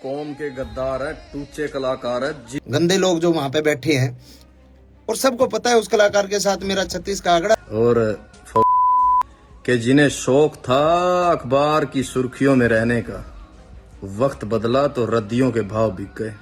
कौम के गद्दार है, टूचे कलाकार है। गंदे लोग जो वहां पे बैठे हैं और सबको पता है उस कलाकार के साथ मेरा 36 का आंकड़ा और कि जिन्हें शौक था अखबार की सुर्खियों में रहने का, वक्त बदला तो रद्दियों के भाव बिक गए।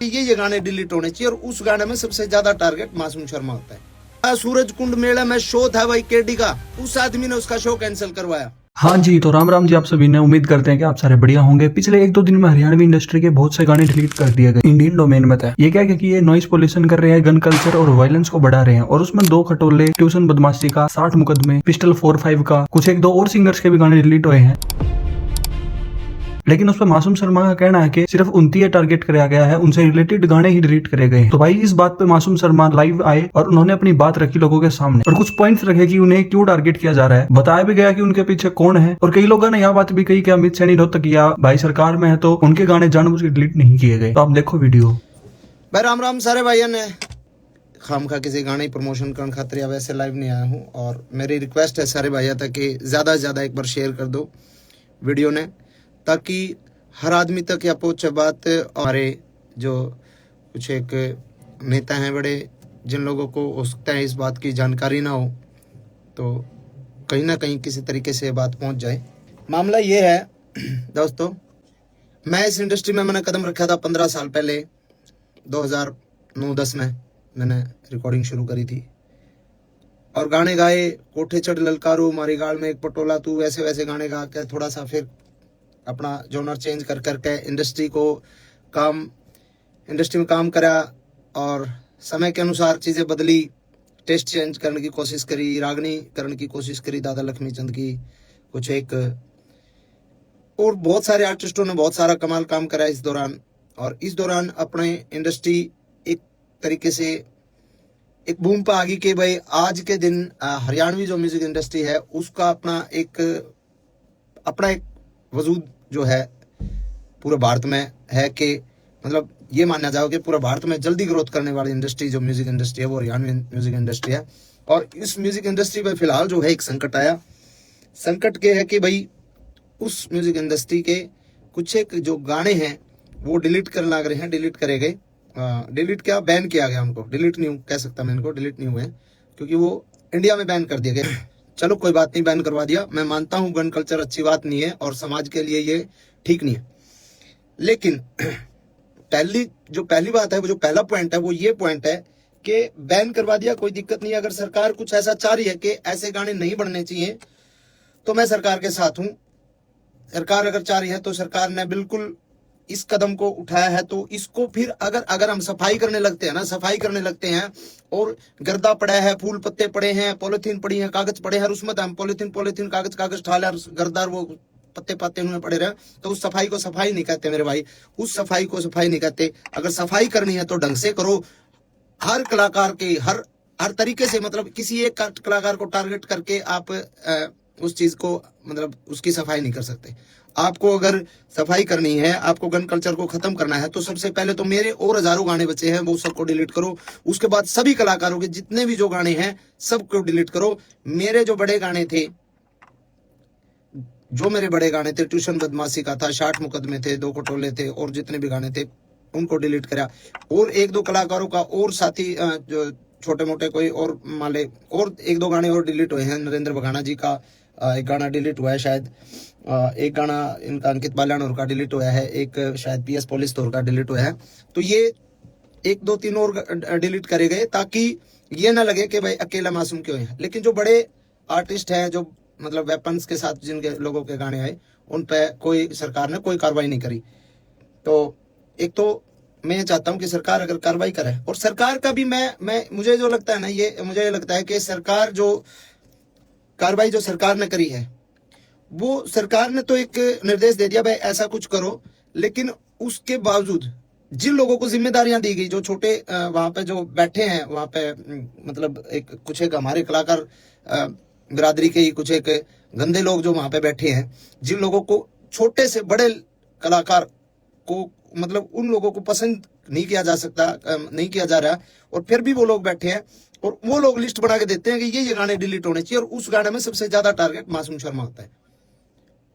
ये गाने डिलीट होने चाहिए। और उस गाने में सबसे ज्यादा टारगेट मासूम शर्मा होता है। सूरज कुंड मेला में शो था भाई केडी का, उस आदमी ने उसका शो कैंसिल करवाया। हाँ जी, तो राम राम जी आप सभी ने। उम्मीद करते हैं कि आप सारे बढ़िया होंगे। पिछले 1-2 दिन में हरियाणवी इंडस्ट्री के बहुत से गाने डिलीट कर दिए गए इंडियन डोमेन में था। ये क्या क्योंकि ये नॉइस पोल्यूशन कर रहे हैं, गन कल्चर और वायलेंस को बढ़ा रहे हैं। और उसमें 2 खटोले, ट्यूशन बदमाशी का, 60 मुकदमे, पिस्टल 4-5 का, कुछ 1-2 और सिंगर्स के भी गाने डिलीट हुए हैं। लेकिन उस पर मासूम शर्मा का कहना है कि सिर्फ 29 टारगेट किया गया है, उनसे रिलेटेड गाने ही डिलीट करे गए। तो भाई इस बात पे मासूम शर्मा लाइव आए और उन्होंने अपनी बात रखी लोगों के सामने और कुछ पॉइंट्स रखे कि उन्हें क्यों टारगेट किया जा रहा है। बताया भी गया कि उनके पीछे कौन है। और कई लोगों ने यह बात भी कही कि अमित सैनी रोहतक या भाई सरकार में है तो उनके गाने जानबूझ के डिलीट नहीं किए गए। तो आप देखो वीडियो। भाई राम राम सारे भाइयों ने। खामखा किसी गाने की प्रमोशन करने खातिर या वैसे लाइव नहीं आया हूँ। और मेरी रिक्वेस्ट है सारे भाइयों तक कि ज्यादा से ज्यादा एक बार शेयर कर दो वीडियो ने, ताकि हर आदमी तक या पहुंचे बात। हमारे जो कुछ एक नेता हैं बड़े, जिन लोगों को हो सकता है इस बात की जानकारी ना हो, तो कहीं ना कहीं किसी तरीके से बात पहुंच जाए। मामला ये है दोस्तों, मैं इस इंडस्ट्री में मैंने कदम रखा था 15 साल पहले। 2009-10 में मैंने रिकॉर्डिंग शुरू करी थी और गाने गाए। कोठे चढ़ ललकारू, मारी गाल में एक पटोला तू, वैसे वैसे गाने गा के थोड़ा सा फिर अपना जॉनर चेंज कर करके इंडस्ट्री में काम करा। और समय के अनुसार चीज़ें बदली, टेस्ट चेंज करने की कोशिश करी, रागनी करने की कोशिश करी दादा लक्ष्मी चंद की, कुछ एक और बहुत सारे आर्टिस्टों ने बहुत सारा कमाल काम करा इस दौरान। और इस दौरान अपने इंडस्ट्री एक तरीके से एक बूम पर आ गई कि भाई आज के दिन हरियाणवी जो म्यूजिक इंडस्ट्री है उसका अपना एक वजूद जो है पूरे भारत में है। कि मतलब ये माना जाओ कि पूरे भारत में जल्दी ग्रोथ करने वाली इंडस्ट्री जो म्यूजिक इंडस्ट्री है वो हरियाणवी म्यूजिक इंडस्ट्री है। और इस म्यूजिक इंडस्ट्री में फिलहाल जो है एक संकट आया। संकट के है कि भाई उस म्यूजिक इंडस्ट्री के कुछ एक जो गाने हैं वो डिलीट करने लग रहे हैं। डिलीट करे गए, डिलीट क्या, बैन किया गया उनको। डिलीट नहीं कह सकता मैं इनको, डिलीट नहीं हुए क्योंकि वो इंडिया में बैन कर दिए गए। चलो कोई बात नहीं, बैन करवा दिया। मैं मानता हूं गन कल्चर अच्छी बात नहीं है और समाज के लिए ये ठीक नहीं है। लेकिन पहली बात है, वो जो पहला पॉइंट है वो ये पॉइंट है कि बैन करवा दिया, कोई दिक्कत नहीं है। अगर सरकार कुछ ऐसा चाह रही है कि ऐसे गाने नहीं बनने चाहिए तो मैं सरकार के साथ हूं। सरकार अगर चाह रही है तो सरकार ने बिल्कुल इस कदम को उठाया है। तो इसको फिर अगर हम सफाई करने लगते हैं और गर्दा पड़ा है, फूल पत्ते पड़े हैं, पॉलिथीन पड़ी है, कागज पड़े हैं, और उसमें हम पॉलिथीन कागज ठाले गर्दा वो पत्ते पत्ते उनमें पड़े रहे, तो उस सफाई को सफाई नहीं कहते मेरे भाई। उस सफाई को सफाई नहीं कहते। अगर सफाई करनी है तो ढंग से करो। हर कलाकार के हर तरीके से, मतलब किसी एक कलाकार को टारगेट करके आप उस चीज को मतलब उसकी सफाई नहीं कर सकते। आपको अगर सफाई करनी है, आपको गन कल्चर को खत्म करना है, तो सबसे पहले तो मेरे और हजारों गाने बचे हैं वो सबको डिलीट करो। उसके बाद सभी कलाकारों के जितने भी जो गाने हैं सबको डिलीट करो। मेरे बड़े गाने थे, ट्यूशन बदमाशी का था, 60 मुकदमे थे, 2 खटोले थे, और जितने भी गाने थे उनको डिलीट करा। और 1-2 कलाकारों का और साथी जो छोटे मोटे कोई और माले और 1-2 गाने और डिलीट हुए हैं। नरेंद्र बघाना जी का एक गाना डिलीट हुआ है शायद, एक गाना इनका अंकित बाल्यानोर का डिलीट हुआ है, एक शायद PS पुलिस तौर का डिलीट हुआ है। तो ये 1-2-3 और डिलीट करे गए ताकि ये ना लगे कि भाई अकेला मासूम क्यों है। लेकिन जो बड़े आर्टिस्ट हैं, जो मतलब वेपन्स के साथ जिनके लोगों के गाने आए, उन पे कोई सरकार ने कोई कार्रवाई नहीं करी। तो एक तो मैं चाहता हूं कि सरकार अगर कार्रवाई करे, और सरकार का भी मुझे जो लगता है ना, मुझे ये लगता है कि सरकार जो कार्रवाई जो सरकार ने करी है, वो सरकार ने तो एक निर्देश दे दिया भाई ऐसा कुछ करो, लेकिन उसके बावजूद जिन लोगों को जिम्मेदारियां दी गई, जो छोटे वहां पे जो बैठे हैं वहां पे, मतलब कुछ एक हमारे कलाकार बिरादरी के ही कुछ एक गंदे लोग जो वहां पे बैठे हैं, जिन लोगों को छोटे से बड़े कलाकार को मतलब उन लोगों को पसंद नहीं किया जा रहा, और फिर भी वो लोग बैठे हैं और वो लोग लिस्ट बना के देते हैं कि ये गाने डिलीट होने चाहिए। और उस गाने में सबसे ज्यादा टारगेट मासूम शर्मा होता है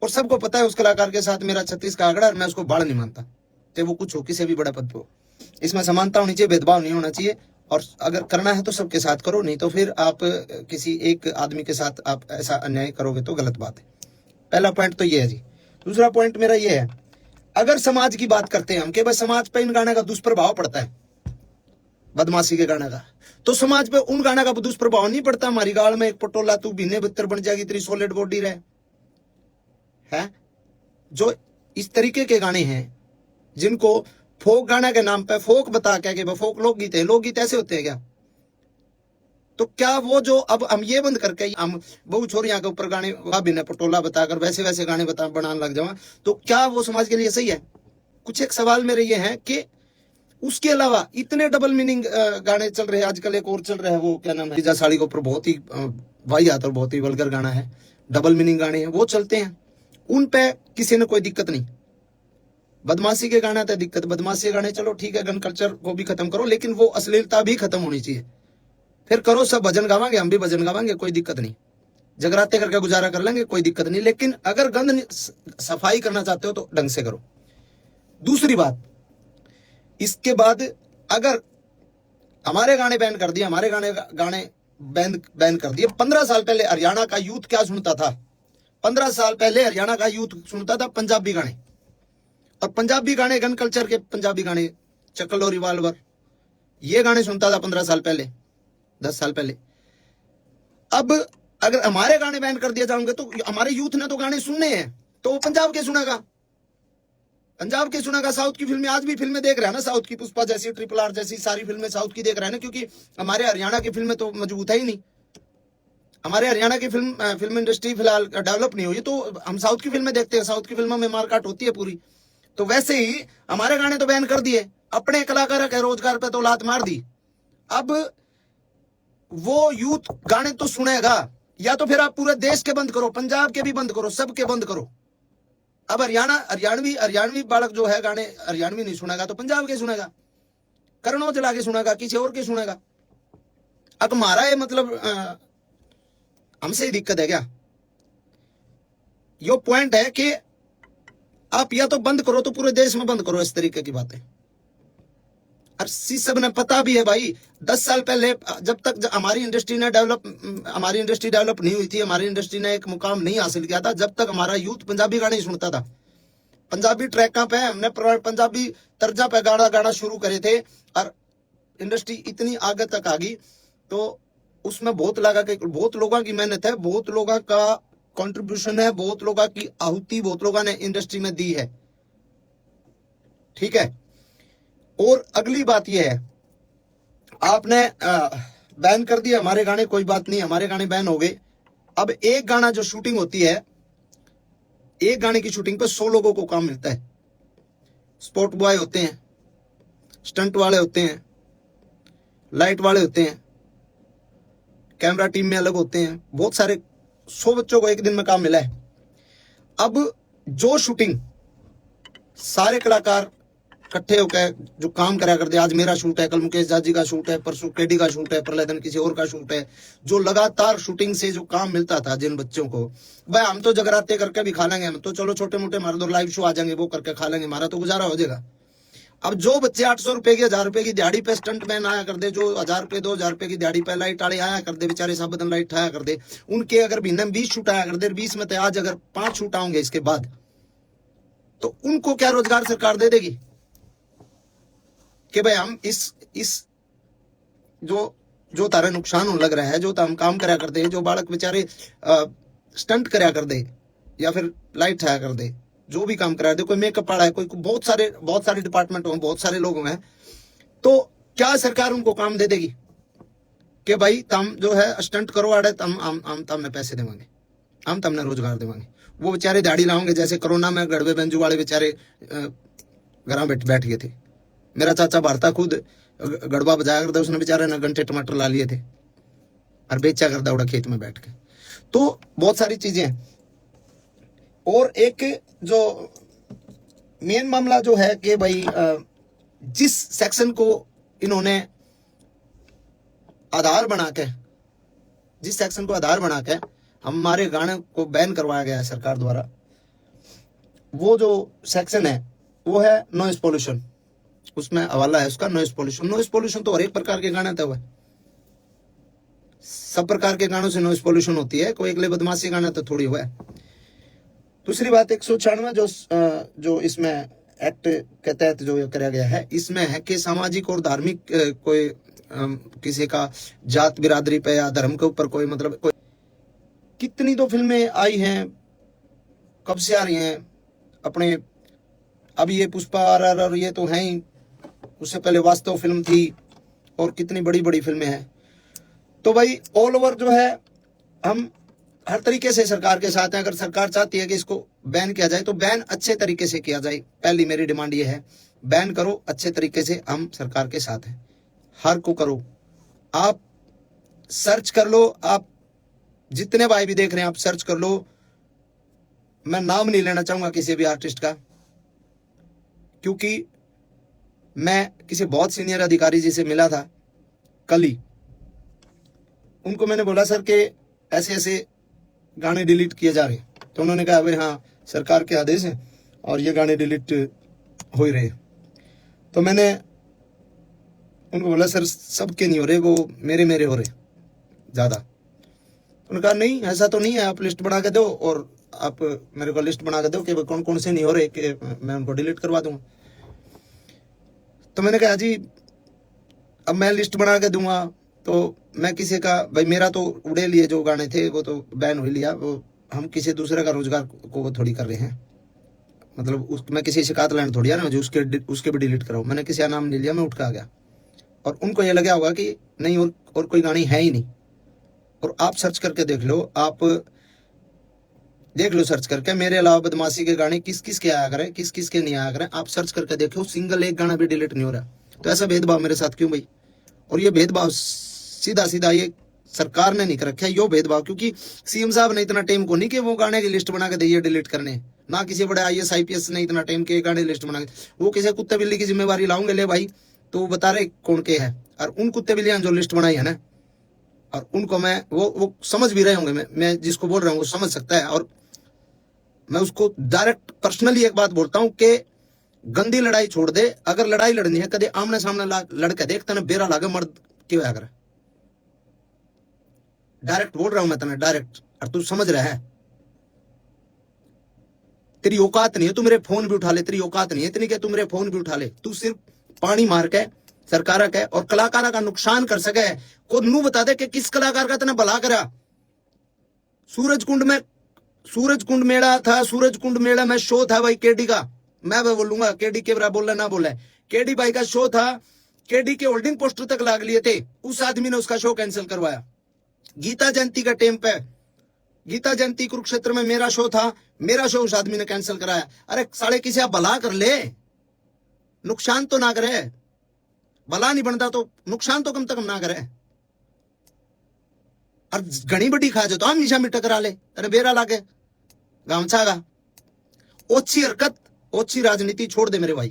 और सबको पता है उस कलाकार के साथ मेरा 36 का आंकड़ा, मैं उसको बाढ़ नहीं मानता। चाहे वो कुछ हो, किसी भी बड़ा पद पे हो। इसमें समानता होनी चाहिए, भेदभाव नहीं होना चाहिए। और अगर करना है तो सबके साथ करो, नहीं तो फिर आप किसी एक आदमी के साथ आप ऐसा अन्याय करोगे तो गलत बात है। पहला पॉइंट तो ये है जी। दूसरा पॉइंट मेरा ये है, अगर समाज की बात करते हैं हम कि भाई समाज पे इन गाने का दुष्प्रभाव पड़ता है, बदमाशी के गाने का, तो समाज पे उन गाने का दुष्प्रभाव नहीं पड़ता। हमारी गाल में एक पटोला तू बीने बितर बन जाएगी, तेरी सॉलिड बॉडी रहे है। जो इस तरीके के गाने हैं जिनको फोक गाना के नाम पे फोक बता के फोक लोकगीत है, लोकगीत ऐसे होते हैं क्या? तो क्या वो जो अब हम ये बंद करके हम बहु छोरियां के ऊपर गाने बिना पटोला बताकर वैसे वैसे गाने बनाने लग जावा, तो क्या वो समाज के लिए सही है? कुछ एक सवाल मेरे ये है कि उसके अलावा इतने डबल मीनिंग गाने चल रहे हैं आजकल। एक और चल रहा है, वो क्या नाम है, जीजा साड़ी के ऊपर बहुत ही वाहियात और बहुत ही वल्गर गाना है, डबल मीनिंग गाने हैं, वो चलते हैं। उन पे किसी ने कोई दिक्कत नहीं। बदमाशी के गाने तो दिक्कत, बदमाशी के गाने चलो ठीक है, गन कल्चर को भी खत्म करो, लेकिन वो अश्लीलता भी खत्म होनी चाहिए। फिर करो, सब भजन गावांगे, हम भी भजन गावांगे, कोई दिक्कत नहीं, जगराते करके गुजारा कर लेंगे, कोई दिक्कत नहीं। लेकिन अगर गंद सफाई करना चाहते हो तो ढंग से करो। दूसरी बात, इसके बाद अगर हमारे गाने बैन कर दिए, हमारे गाने बैन कर दिए। 15 साल पहले हरियाणा का यूथ क्या सुनता था? 15 साल पहले हरियाणा का यूथ सुनता था पंजाबी गाने, और पंजाबी गाने गन कल्चर के पंजाबी गाने, चक्कल और रिवाल्वर, ये गाने सुनता था 15 साल पहले, 10 साल पहले। अब अगर हमारे गाने बैन कर दिए जाएंगे तो हमारे यूथ ने तो गाने सुनने हैं, तो वो पंजाब के सुनेगा, पंजाब के सुनेगा। साउथ की फिल्में, आज भी फिल्में देख रहा है ना, साउथ की पुष्पा जैसी, RRR जैसी सारी फिल्में साउथ की देख रहा है ना, क्योंकि हमारे हरियाणा की फिल्में तो मजबूत है ही नहीं। हमारे हरियाणा की फिल्म इंडस्ट्री फिलहाल डेवलप नहीं हुई, तो हम साउथ की फिल्में देखते हैं, साउथ की फिल्मों में मारकाट होती है पूरी। तो वैसे ही हमारे गाने तो बैन कर दिए, अपने कलाकारों के रोजगार पे तो लात मार दी। अब वो यूथ गाने तो सुनेगा, या तो फिर आप पूरे देश के बंद करो, पंजाब के भी बंद करो, सबके बंद करो। अब हरियाणवी बालक जो है गाने हरियाणवी नहीं सुनेगा तो पंजाब के सुनेगा, करण औजला के सुनेगा, किसी और के सुनेगा। अब हमारा ये मतलब हमसे ही दिक्कत है क्या? यो पॉइंट है कि आप या तो बंद करो तो पूरे देश में बंद करो इस तरीके की बातें। और सब ने पता भी है भाई, 10 साल पहले जब तक हमारी इंडस्ट्री डेवलप नहीं हुई थी, हमारी इंडस्ट्री ने एक मुकाम नहीं हासिल किया था, जब तक हमारा यूथ पंजाबी गाने ही सुनता था। पंजाबी ट्रैकों पे हमने पंजाबी तर्जा पे गाना शुरू करे थे, और इंडस्ट्री इतनी आगे तक आ गई। तो उसमें बहुत लोगों की मेहनत है, बहुत लोगों का कंट्रीब्यूशन है, बहुत लोगों की आहुति बहुत लोगों ने इंडस्ट्री में दी है, ठीक है। और अगली बात यह है, आपने बैन कर दिया हमारे गाने, कोई बात नहीं, हमारे गाने बैन हो गए। अब एक गाना जो शूटिंग होती है, एक गाने की शूटिंग पे 100 लोगों को काम मिलता है। स्पॉट बॉय होते हैं, स्टंट वाले होते हैं, लाइट वाले होते हैं, कैमरा टीम में अलग होते हैं, बहुत सारे 100 बच्चों को एक दिन में काम मिला है। अब जो शूटिंग सारे कलाकार इकट्ठे होकर जो काम करा करते, आज मेरा शूट है, कल मुकेश जाजी का शूट है, परसों केडी का शूट है, प्रलयदन किसी और का शूट है, जो लगातार शूटिंग से जो काम मिलता था जिन बच्चों को, भाई हम तो जगराते करके भी खा लेंगे, हम तो चलो छोटे मोटे हमारे दो लाइव शो आ जाएंगे, वो करके खा लेंगे, हमारा तो गुजारा हो जाएगा। अब जो बच्चे 800 रुपए की 1000 रुपए की दिहाड़ी पे स्टंट मैन आया कर दे, जो 1000 रुपए 2000 रुपए की दिहाड़ी पे लाइट वाले आया कर दे, बेचारे सब बदन लाइट आया कर दे, उनके अगर महीने में 20 शूट आया कर दे, 20 में तो आज अगर 5 शूट आएंगे इसके बाद, तो उनको क्या रोजगार सरकार दे देगी कि भाई हम इस जो तारा नुकसान होने लग रहा है, जो हम काम करा कर दे, जो बालक बेचारे स्टंट करा कर दे या फिर लाइट आया कर दे, जो भी काम करा दे, कोई मेकअप वाला है, कोई बहुत सारे डिपार्टमेंट हों, बहुत सारे लोग हैं, तो क्या सरकार उनको काम दे देगी कि भाई तुम जो है स्टंट करो आड़े, हम तमने पैसे देवांगे, हम तमने रोजगार देवांगे। वो बेचारे दाढ़ी लाओगे, जैसे कोरोना में गड़बे बेंजू वाले बेचारे घर बैठ गए थे। मेरा चाचा भारता खुद गड़बा बजाया करता, उसने बेचारे ने घंटे टमाटर ला लिए थे और बेचा करता उड़ा खेत में बैठ के। तो बहुत सारी चीजें हैं। और एक जो मेन मामला जो है कि भाई जिस सेक्शन को इन्होंने आधार बना के हमारे गाने को बैन करवाया गया है सरकार द्वारा, वो जो सेक्शन है वो है नॉइस पोल्यूशन, उसमें हवाला है उसका नॉइस पोल्यूशन। नॉइस पोल्यूशन तो हर एक प्रकार के गाने थे, वह सब प्रकार के गानों से नॉइस पोल्यूशन होती है, कोई अगले बदमाशी गाना तो थोड़ी हुआ है। दूसरी बात 196 जो इसमें एक्ट के तहत जो कराया गया है, इसमें है कि सामाजिक और धार्मिक कोई किसी का जात बिरादरी पे या धर्म के ऊपर कोई मतलब कोई, कितनी तो फिल्में आई हैं, कब से आ रही हैं अपने, अभी ये पुष्पा RRR ये तो है ही, उससे पहले वास्तव फिल्म थी और कितनी बड़ी बड़ी फिल्में हैं। तो भाई ऑल ओवर जो है हम हर तरीके से सरकार के साथ हैं। अगर सरकार चाहती है कि इसको बैन किया जाए तो बैन अच्छे तरीके से किया जाए, पहली मेरी डिमांड ये है, बैन करो अच्छे तरीके से, हम सरकार के साथ हैं। हर को करो, आप सर्च कर लो, आप जितने भाई भी देख रहे हैं आप सर्च कर लो, मैं नाम नहीं लेना चाहूंगा किसी भी आर्टिस्ट का, क्योंकि मैं किसी बहुत सीनियर अधिकारी जी से मिला था कल ही, उनको मैंने बोला सर के ऐसे ऐसे गाने डिलीट किए जा रहे हैं, तो उन्होंने कहा भाई हाँ सरकार के आदेश हैं और ये गाने डिलीट हो ही रहे। तो मैंने उनको बोला सर सबके नहीं हो रहे, वो मेरे मेरे हो रहे ज़्यादा। उन्होंने कहा नहीं ऐसा तो नहीं है, आप लिस्ट बना के दो और आप मेरे को लिस्ट बना के दो कि कौन कौन से नहीं हो रहे, कि मैं उनको डिलीट करवा दूंगा। तो मैंने कहा जी अब मैं लिस्ट बना के दूंगा तो मैं किसी का, भाई मेरा तो उड़े लिए जो गाने थे वो तो बैन हो लिया, वो हम किसी दूसरे का रोजगार को वो थोड़ी कर रहे हैं, मतलब मैं किसी शिकायत लाने थोड़ी है ना जो उसके भी डिलीट कराऊँ। मैंने किसी का नाम नहीं लिया, मैं उठ के आ गया और उनको ये लगा होगा कि नहीं और कोई गाने है ही नहीं। और आप सर्च करके देख लो, आप देख लो सर्च करके, मेरे अलावा बदमाशी के गाने किस किस के आया करें, किस किस के नहीं आया करें, आप सर्च करके देखो, सिंगल एक गाना भी डिलीट नहीं हो रहा। तो ऐसा भेदभाव मेरे साथ क्यों भाई? और ये भेदभाव सीधा सीधा ये सरकार ने नहीं कर रखा है यो भेदभाव, क्योंकि सीएम साहब ने इतना टाइम को नहीं कि वो गाने की लिस्ट बना के दिए डिलीट करने, ना किसी बड़े IAS IPS ने इतना टाइम के गाने लिस्ट बना के, वो किसी कुत्ते बिल्ली की जिम्मेवारी लाऊंगे ले भाई, तो वो बता रहे कौन के है। और उन कुत्ते बिल्लियां जो लिस्ट बनाई है ना, और उनको मैं वो समझ भी रहे होंगे, मैं जिसको बोल रहा हूँ वो समझ सकता है। और मैं उसको डायरेक्ट पर्सनली एक बात बोलता हूँ कि गंदी लड़ाई छोड़ दे, अगर लड़ाई लड़नी है कदे आमने सामने लड़के देख, तने बेरा लागे मर्द क्यों होया करे, डायरेक्ट बोल रहा हूं मैं तने डायरेक्ट, और तू समझ रहा है। तेरी औकात नहीं है तू मेरे फोन भी उठा ले, तेरी औकात नहीं है इतनी कि तू मेरे फोन भी उठा ले, तू सिर्फ पानी मार के सरकार का और कलाकारा का नुकसान कर सके, खुद नू बता दे कि किस कलाकार का तने भला करा। सूरजकुंड मेला था, सूरजकुंड मेला में शो था भाई केडी का, मैं बोलूंगा केडी के बराबर बोलना ना बोले, केडी भाई का शो था, केडी के होल्डिंग पोस्टर तक लाग लिए थे, उस आदमी ने उसका शो कैंसिल करवाया। गीता जयंती का टाइम पे, गीता जयंती कुरुक्षेत्र में मेरा शो था, मेरा शो उस आदमी ने कैंसिल कराया। अरे साले किसी आप भला कर ले, नुकसान तो ना करे, भला नहीं बनता तो नुकसान तो कम से कम ना करे। और घनी बड़ी खा जो तो हम निशा मिट्टा करा ले, अरे बेरा लागे गामछा का, ओछी हरकत ओछी राजनीति छोड़ दे मेरे भाई।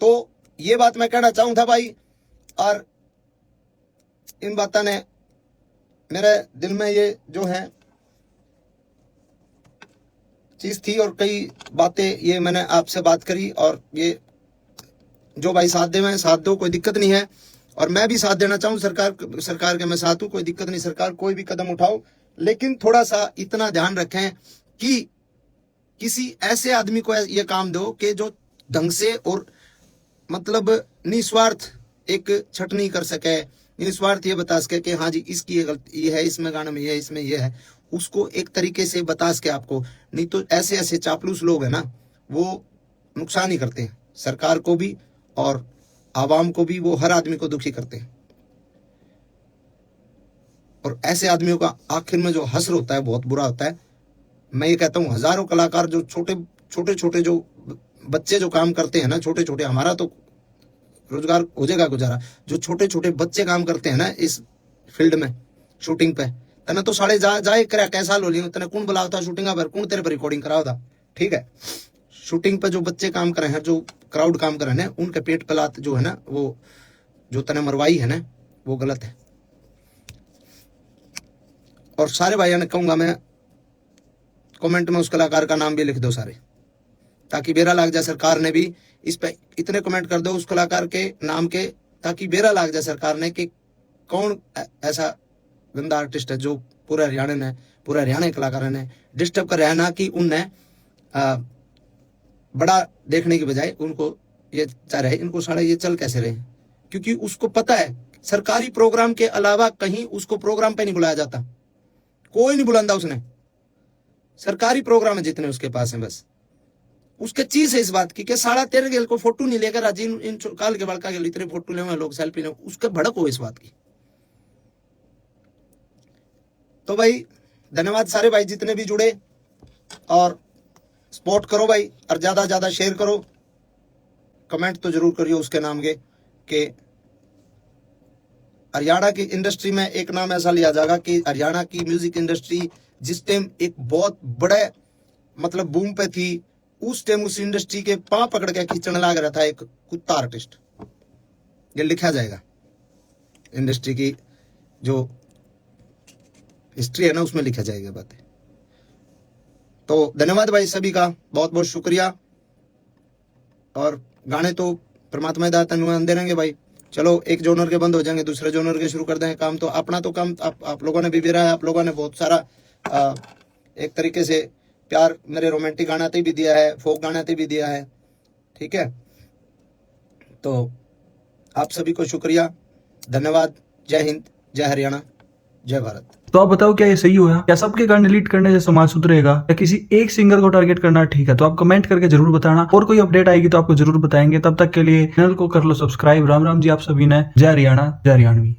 तो ये बात मैं कहना चाहूं था भाई, और इन बातों ने मेरे दिल में ये जो है चीज थी, और कई बातें ये मैंने आपसे बात करी, और ये जो भाई साथ दे मैं साथ दो, कोई दिक्कत नहीं है। और मैं भी साथ देना चाहूं, सरकार के मैं साथ हूं, कोई दिक्कत नहीं, सरकार कोई भी कदम उठाओ, लेकिन थोड़ा सा इतना ध्यान रखें कि किसी ऐसे आदमी को ये काम दो कि जो ढंग से और मतलब निस्वार्थ एक छटनी कर सके, निस्वार्थ ये बता सके कि हाँ जी इसकी ये गलती ये है, इसमें गाने में ये है, इसमें ये है, उसको एक तरीके से बता सके आपको। नहीं तो ऐसे ऐसे चापलूस लोग हैं ना, वो नुकसान ही करते हैं सरकार को भी और आवाम को भी, वो हर आदमी को दुखी करते हैं। और ऐसे आदमियों का आखिर में जो हश्र होता है बहुत बुरा होता है। मैं ये कहता हूँ हजारों कलाकार जो छोटे छोटे जो बच्चे जो काम करते हैं ना, छोटे छोटे, हमारा तो रोजगार हो जाएगा गुजारा, जो छोटे छोटे बच्चे काम करते हैं ना इस फील्ड में शूटिंग पे, तना तो साढ़े जाए करा कैसा लो लियो, तना कौन बुलाता शूटिंग पर, कौन तेरे पर रिकॉर्डिंग कराओ था, ठीक है। शूटिंग पे जो बच्चे काम कर रहे हैं, जो क्राउड काम कर रहे हैं, उनके पेट पे लात जो है ना, वो जो तने मरवाई है ना, वो गलत है। और सारे भाइयों ने कहूंगा मैं, कमेंट में उस कलाकार का नाम भी लिख दो सारे, ताकि बेरा लाग जाए सरकार ने भी इस पे इतने कमेंट कर दो उस कलाकार के नाम के, ताकि बेरा लाग जाए सरकार ने कि कौन ऐसा गंदा आर्टिस्ट है जो पूरे हरियाणा के कलाकारों ने डिस्टर्ब कर रहा है, ना कि उनने बड़ा देखने की बजाय उनको ये चाह रहे इनको साढ़े ये चल कैसे रहे, क्योंकि उसको पता है सरकारी प्रोग्राम के अलावा कहीं उसको प्रोग्राम पे नहीं बुलाया जाता, कोई नहीं बुलांदा उसने, सरकारी प्रोग्राम है जितने उसके पास है, बस उसके चीज है इस बात की कि साड़ा तेरे गेल को फोटो नहीं लेकर आज इन काल के बड़का के इतने फोटो ले लोग सेल्फी ले, उसके भड़क हो इस बात की। तो भाई धन्यवाद सारे भाई जितने भी जुड़े, और सपोर्ट करो भाई, और ज्यादा शेयर करो, कमेंट तो जरूर करियो उसके नाम के कि हरियाणा की इंडस्ट्री में एक नाम ऐसा लिया जाएगा कि हरियाणा की म्यूजिक इंडस्ट्री जिस टाइम एक बहुत बड़े मतलब बूम पे थी, उस टाइम उस इंडस्ट्री के पांव पकड़ के खींचने लग रहा था एक कुत्ता आर्टिस्ट, ये लिखा जाएगा इंडस्ट्री की जो हिस्ट्री है ना उसमें लिखा जाएगा बातें। तो धन्यवाद भाई सभी का, बहुत बहुत शुक्रिया, और गाने तो परमात्मा दाता आंदे रहेंगे भाई। चलो एक जोनर के बंद हो जाएंगे, दूसरे जोनर के शुरू कर देंगे काम, तो अपना तो काम आप लोगों ने भी बिरा है, आप लोगों ने बहुत सारा एक तरीके से प्यार मेरे रोमांटिक गाना भी दिया है, फोक गाना भी दिया है, ठीक है। तो आप सभी को शुक्रिया, धन्यवाद, जय हिंद, जय हरियाणा, जय भारत। तो आप बताओ क्या ये सही हुआ? क्या सबके गाने डिलीट करने से समाज सुधरेगा, या किसी एक सिंगर को टारगेट करना ठीक है? तो आप कमेंट करके जरूर बताना, और कोई अपडेट आएगी तो आपको जरूर बताएंगे। तब तक के लिए चैनल को कर लो सब्सक्राइब। राम राम जी आप सभी ने। जय हरियाणा, जय हरियाणवी।